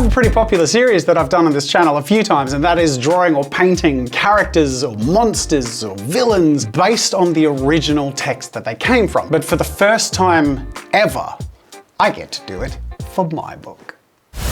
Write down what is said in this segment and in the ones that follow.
have a pretty popular series that I've done on this channel a few times, and that is drawing or painting characters or monsters or villains based on the original text that they came from. But for the first time ever, I get to do it for my book.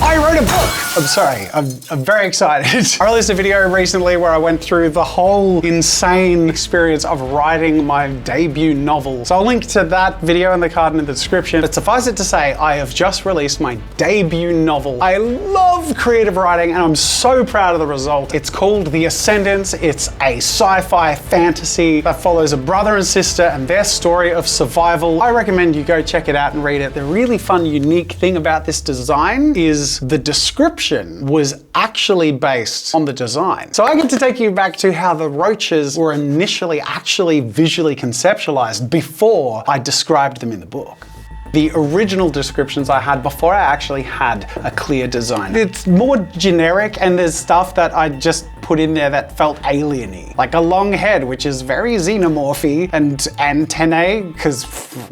I wrote a book! I'm sorry, I'm very excited. I released a video recently where I went through the whole insane experience of writing my debut novel. So I'll link to that video in the card in the description. But suffice it to say, I have just released my debut novel. I love creative writing and I'm so proud of the result. It's called The Ascendants. It's a sci-fi fantasy that follows a brother and sister and their story of survival. I recommend you go check it out and read it. The really fun, unique thing about this design is the description was actually based on the design. So I get to take you back to how the roaches were initially actually visually conceptualized before I described them in the book. The original descriptions I had before I actually had a clear design. It's more generic and there's stuff that I just put in there that felt alien-y. Like a long head, which is very xenomorphy, and antennae, because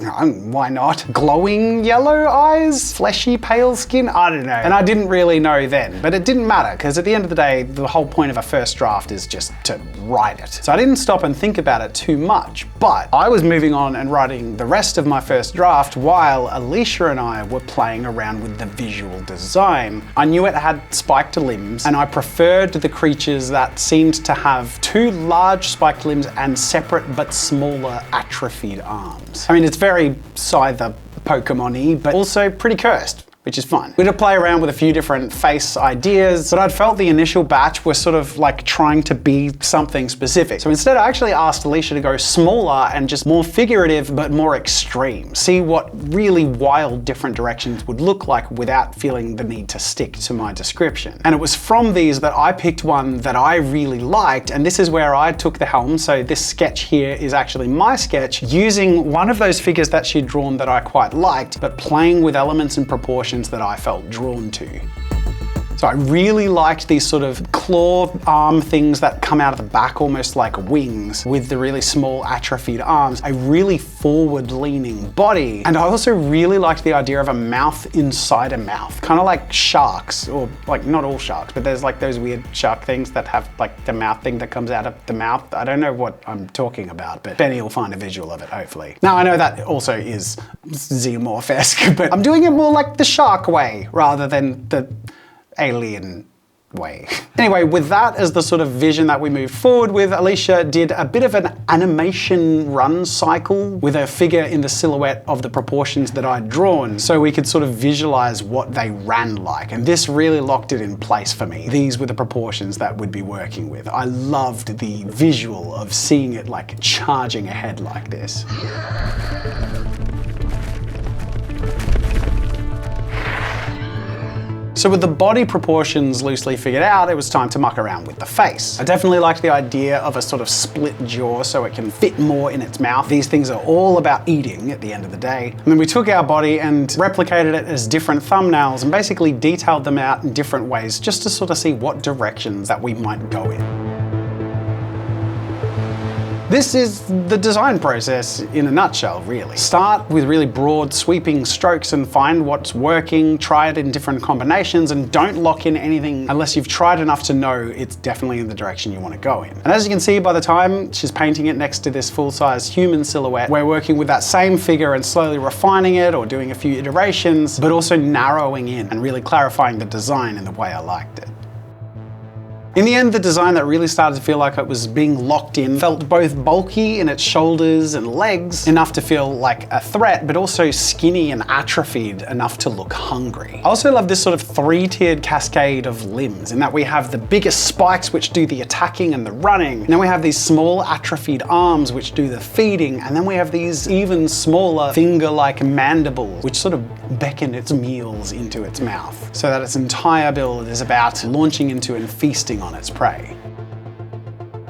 why not? Glowing yellow eyes, fleshy pale skin, I don't know. And I didn't really know then, but it didn't matter because at the end of the day, the whole point of a first draft is just to write it. So I didn't stop and think about it too much, but I was moving on and writing the rest of my first draft while Alicia and I were playing around with the visual design. I knew it had spiked limbs and I preferred the creatures that seemed to have two large spiked limbs and separate but smaller atrophied arms. I mean, it's very Scyther Pokemon-y, but also pretty cursed, which is fun. We had to play around with a few different face ideas, but I'd felt the initial batch was sort of like trying to be something specific. So instead I actually asked Alicia to go smaller and just more figurative, but more extreme. See what really wild different directions would look like without feeling the need to stick to my description. And it was from these that I picked one that I really liked, and this is where I took the helm. So this sketch here is actually my sketch, using one of those figures that she'd drawn that I quite liked, but playing with elements and proportions that I felt drawn to. So I really liked these sort of claw arm things that come out of the back, almost like wings, with the really small atrophied arms, a really forward-leaning body. And I also really liked the idea of a mouth inside a mouth, kind of like sharks, or like not all sharks, but there's like those weird shark things that have like the mouth thing that comes out of the mouth. I don't know what I'm talking about, but Benny will find a visual of it, hopefully. Now I know that also is xenomorph-esque, but I'm doing it more like the shark way rather than the alien way. Anyway, with that as the sort of vision that we moved forward with, Alicia did a bit of an animation run cycle with a figure in the silhouette of the proportions that I'd drawn, so we could sort of visualize what they ran like. And this really locked it in place for me. These were the proportions that we'd be working with. I loved the visual of seeing it like charging ahead like this. So with the body proportions loosely figured out, it was time to muck around with the face. I definitely liked the idea of a sort of split jaw so it can fit more in its mouth. These things are all about eating at the end of the day. And then we took our body and replicated it as different thumbnails and basically detailed them out in different ways just to sort of see what directions that we might go in. This is the design process in a nutshell, really. Start with really broad sweeping strokes and find what's working, try it in different combinations, and don't lock in anything unless you've tried enough to know it's definitely in the direction you want to go in. And as you can see, by the time she's painting it next to this full-size human silhouette, we're working with that same figure and slowly refining it or doing a few iterations, but also narrowing in and really clarifying the design in the way I liked it. In the end, the design that really started to feel like it was being locked in felt both bulky in its shoulders and legs, enough to feel like a threat, but also skinny and atrophied enough to look hungry. I also love this sort of three-tiered cascade of limbs, in that we have the biggest spikes which do the attacking and the running, and then we have these small atrophied arms which do the feeding, and then we have these even smaller finger-like mandibles which sort of beckon its meals into its mouth, so that its entire build is about launching into and feasting on its prey.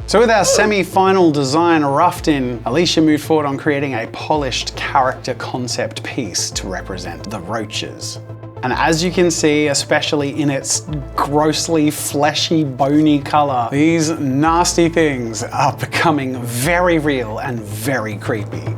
So with our semi-final design roughed in, Alicia moved forward on creating a polished character concept piece to represent the roaches. And as you can see, especially in its grossly fleshy, bony color, these nasty things are becoming very real and very creepy.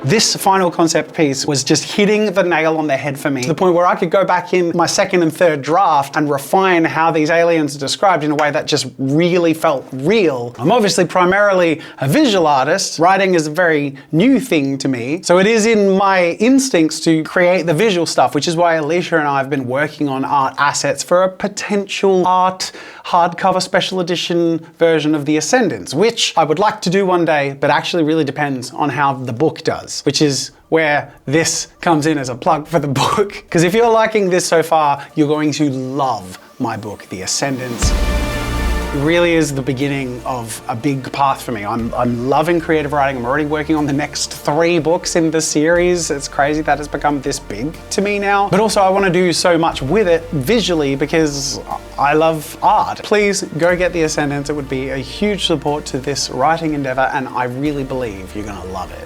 this final concept piece was just hitting the nail on the head for me, to the point where I could go back in my second and third draft and refine how these aliens are described in a way that just really felt real. I'm obviously primarily a visual artist. Writing is a very new thing to me, so it is in my instincts to create the visual stuff, which is why Alicia and I have been working on art assets for a potential art hardcover special edition version of The Ascendants, which I would like to do one day, but actually really depends on how the book does, which is where this comes in as a plug for the book. Because if you're liking this so far, you're going to love my book, The Ascendants. It really is the beginning of a big path for me. I'm loving creative writing. I'm already working on the next 3 books in the series. It's crazy that it's become this big to me now. But also I want to do so much with it visually because I love art. Please go get The Ascendants. It would be a huge support to this writing endeavor, and I really believe you're gonna love it.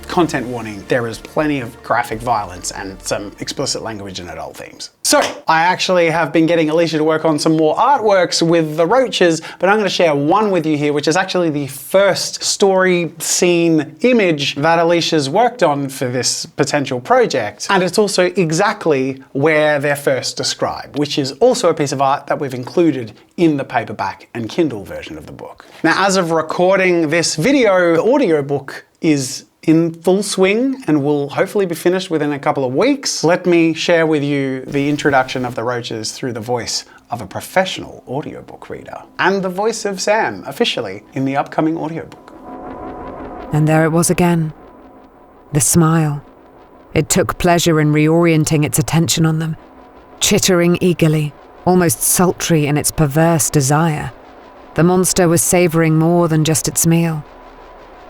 Content warning, there is plenty of graphic violence and some explicit language and adult themes. So I actually have been getting Alicia to work on some more artworks with the roaches, but I'm going to share one with you here, which is actually the first story scene image that Alicia's worked on for this potential project. And it's also exactly where they're first described, which is also a piece of art that we've included in the paperback and Kindle version of the book. Now, as of recording this video, the audiobook is in full swing and will hopefully be finished within a couple of weeks. Let me share with you the introduction of the roaches through the voice of a professional audiobook reader and the voice of Sam officially in the upcoming audiobook. And there it was again, the smile. It took pleasure in reorienting its attention on them, chittering eagerly, almost sultry in its perverse desire. The monster was savoring more than just its meal.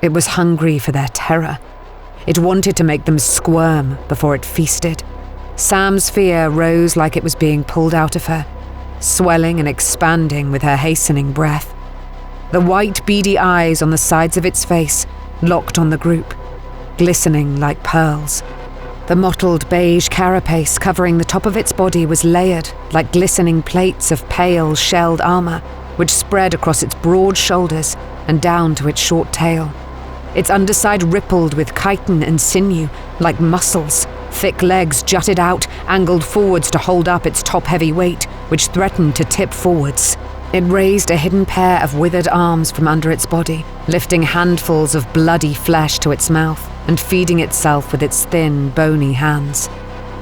It was hungry for their terror. It wanted to make them squirm before it feasted. Sam's fear rose like it was being pulled out of her, swelling and expanding with her hastening breath. The white, beady eyes on the sides of its face locked on the group, glistening like pearls. The mottled beige carapace covering the top of its body was layered like glistening plates of pale, shelled armor, which spread across its broad shoulders and down to its short tail. Its underside rippled with chitin and sinew, like muscles. Thick legs jutted out, angled forwards to hold up its top-heavy weight, which threatened to tip forwards. It raised a hidden pair of withered arms from under its body, lifting handfuls of bloody flesh to its mouth and feeding itself with its thin, bony hands.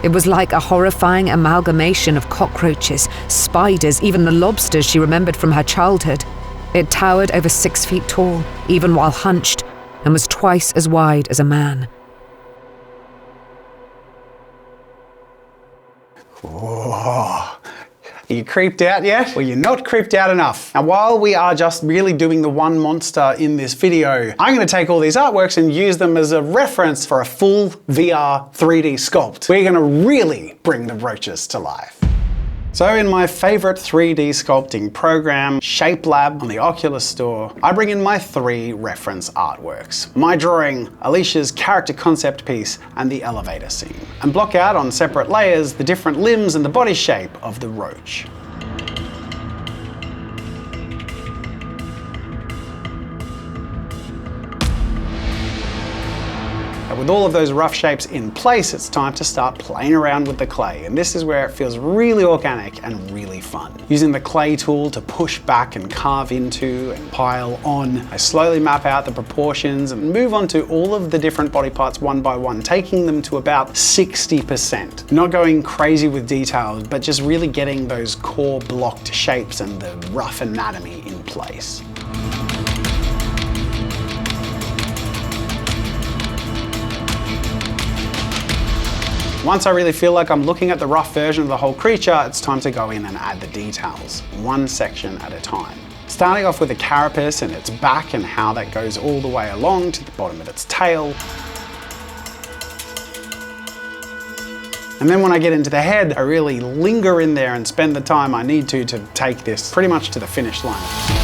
It was like a horrifying amalgamation of cockroaches, spiders, even the lobsters she remembered from her childhood. It towered over 6 feet tall, even while hunched, and was twice as wide as a man. Whoa. Are you creeped out yet? Well, you're not creeped out enough. Now, while we are just really doing the one monster in this video, I'm going to take all these artworks and use them as a reference for a full VR 3D sculpt. We're going to really bring the roaches to life. So in my favorite 3D sculpting program, ShapeLab on the Oculus Store, I bring in my 3 reference artworks. My drawing, Alicia's character concept piece, and the elevator scene. And block out on separate layers the different limbs and the body shape of the roach. With all of those rough shapes in place, it's time to start playing around with the clay, and this is where it feels really organic and really fun. Using the clay tool to push back and carve into and pile on, I slowly map out the proportions and move on to all of the different body parts one by one, taking them to about 60%. Not going crazy with details, but just really getting those core blocked shapes and the rough anatomy in place. Once I really feel like I'm looking at the rough version of the whole creature, it's time to go in and add the details, one section at a time. Starting off with the carapace and its back and how that goes all the way along to the bottom of its tail. And then when I get into the head, I really linger in there and spend the time I need to take this pretty much to the finish line.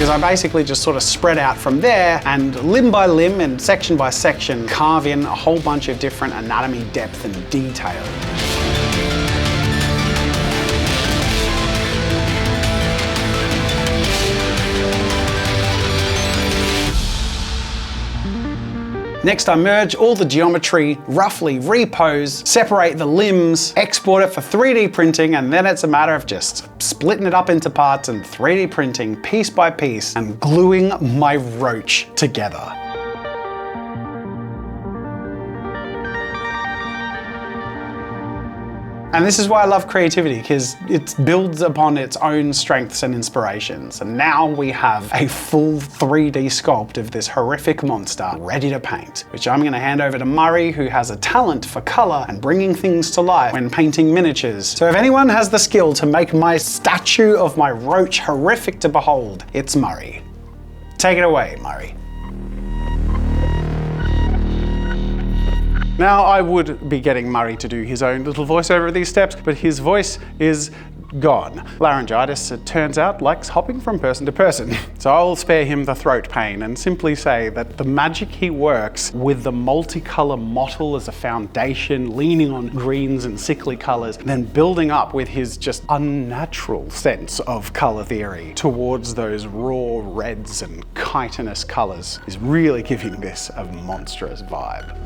because I basically just sort of spread out from there and limb by limb and section by section carve in a whole bunch of different anatomy, depth and detail. Next, I merge all the geometry, roughly repose, separate the limbs, export it for 3D printing, and then it's a matter of just splitting it up into parts and 3D printing piece by piece and gluing my roach together. And this is why I love creativity, because it builds upon its own strengths and inspirations. And now we have a full 3D sculpt of this horrific monster ready to paint, which I'm going to hand over to Murray, who has a talent for color and bringing things to life when painting miniatures. So if anyone has the skill to make my statue of my roach horrific to behold, it's Murray. Take it away, Murray. Now, I would be getting Murray to do his own little voiceover of these steps, but his voice is gone. Laryngitis, it turns out, likes hopping from person to person. So I'll spare him the throat pain and simply say that the magic he works with the multicolour mottle as a foundation, leaning on greens and sickly colours, then building up with his just unnatural sense of colour theory towards those raw reds and chitinous colours is really giving this a monstrous vibe.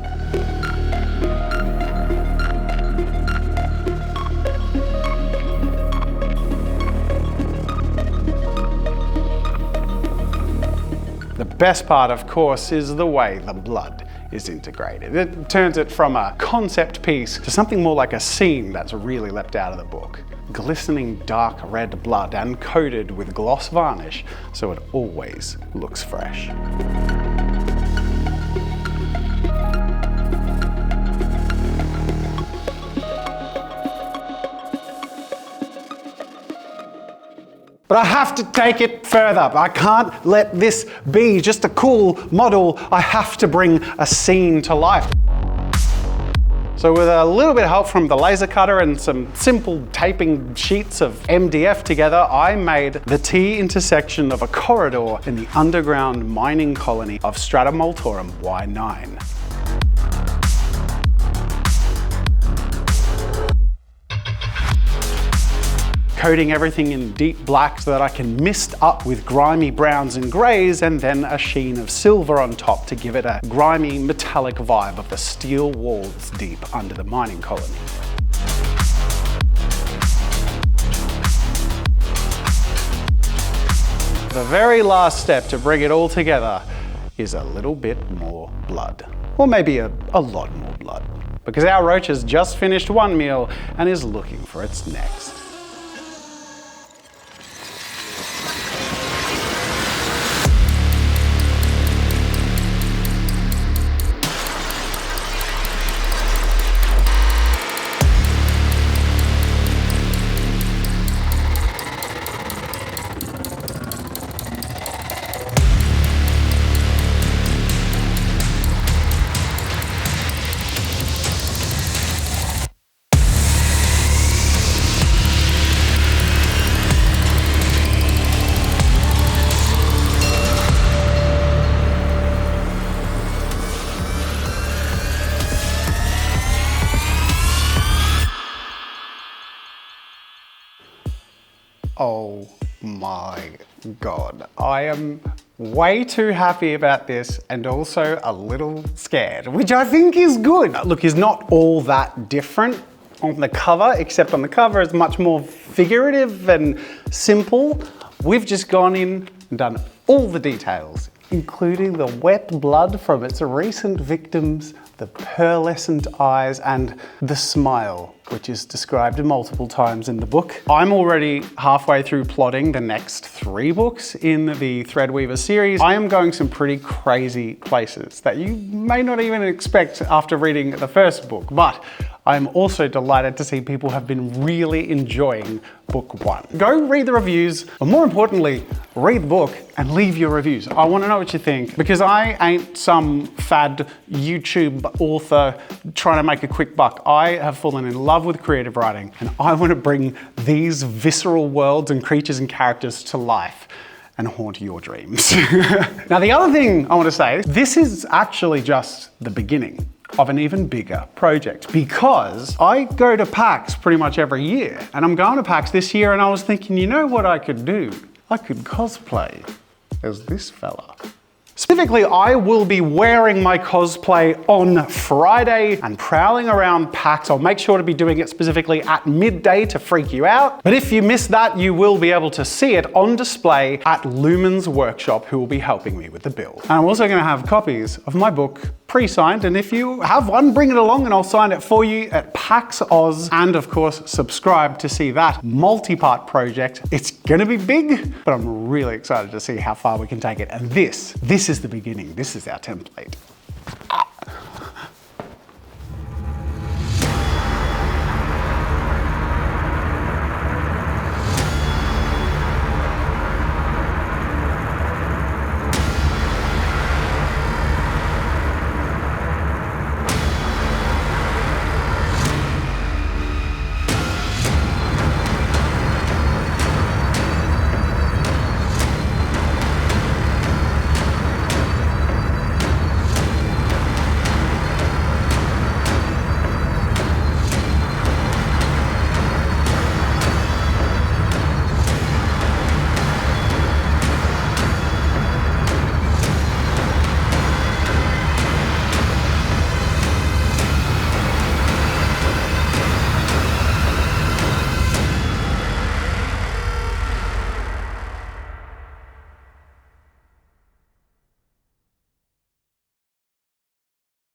The best part, of course, is the way the blood is integrated. It turns it from a concept piece to something more like a scene that's really leapt out of the book. Glistening dark red blood and coated with gloss varnish, so it always looks fresh. But I have to take it further. I can't let this be just a cool model. I have to bring a scene to life. So with a little bit of help from the laser cutter and some simple taping sheets of MDF together, I made the T intersection of a corridor in the underground mining colony of Strata Multorum Y9. Coating everything in deep black so that I can mist up with grimy browns and greys and then a sheen of silver on top to give it a grimy metallic vibe of the steel walls deep under the mining colony. The very last step to bring it all together is a little bit more blood. Or maybe a lot more blood. Because our roach has just finished one meal and is looking for its next. Oh my God. I am way too happy about this and also a little scared, which I think is good. Look, he's not all that different on the cover, except on the cover it's much more figurative and simple. We've just gone in and done all the details, including the wet blood from its recent victims, the pearlescent eyes, and the smile, which is described multiple times in the book. I'm already halfway through plotting the next 3 books in the Threadweaver series. I am going some pretty crazy places that you may not even expect after reading the first book, but I'm also delighted to see people have been really enjoying book 1. Go read the reviews, but more importantly, read the book and leave your reviews. I want to know what you think, because I ain't some fad YouTube author trying to make a quick buck. I have fallen in love with creative writing and I want to bring these visceral worlds and creatures and characters to life. and haunt your dreams. Now, the other thing I want to say, this is actually just the beginning of an even bigger project, because I go to PAX pretty much every year, and I'm going to PAX this year, and I was thinking, you know what I could do? I could cosplay as this fella. Specifically, I will be wearing my cosplay on Friday and prowling around PAX. I'll make sure to be doing it specifically at midday to freak you out. But if you miss that, you will be able to see it on display at Lumen's workshop, who will be helping me with the build. And I'm also going to have copies of my book pre-signed, and if you have one, bring it along and I'll sign it for you at PAX Oz. And of course, subscribe to see that multi-part project. It's gonna be big, but I'm really excited to see how far we can take it. And this is the beginning. This is our template.